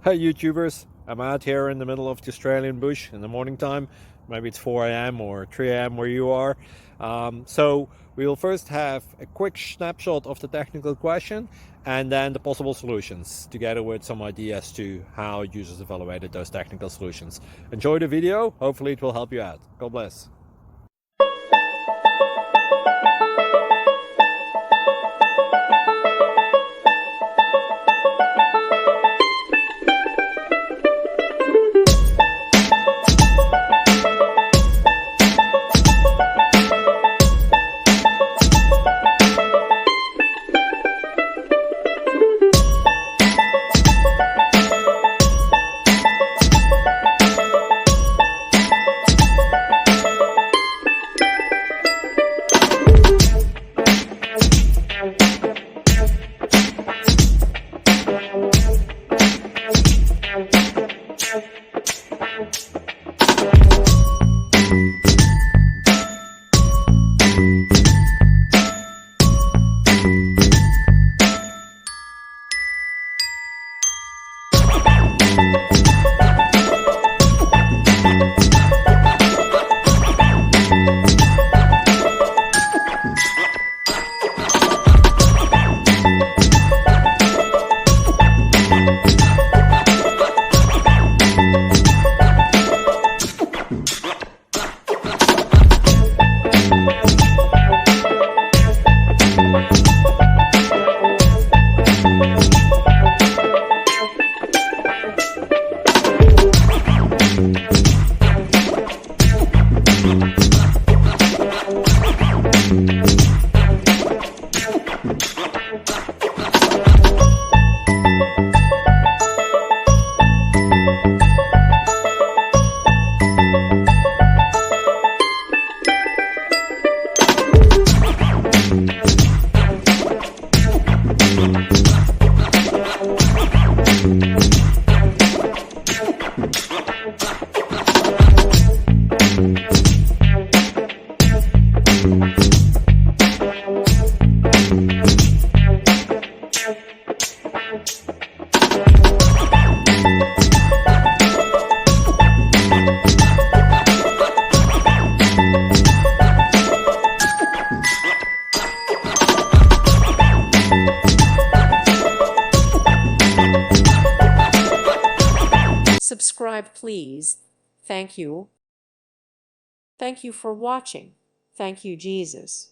Hi YouTubers, I'm out here in the middle of the Australian bush in the morning time. Maybe it's 4 a.m. or 3 a.m. where you are. So we'll first have a quick snapshot of the technical question and then the possible solutions, together with some ideas to how users evaluated those technical solutions. Enjoy the video, hopefully it will help you out. God bless. Subscribe, please. Thank you. Thank you for watching. Thank you, Jesus.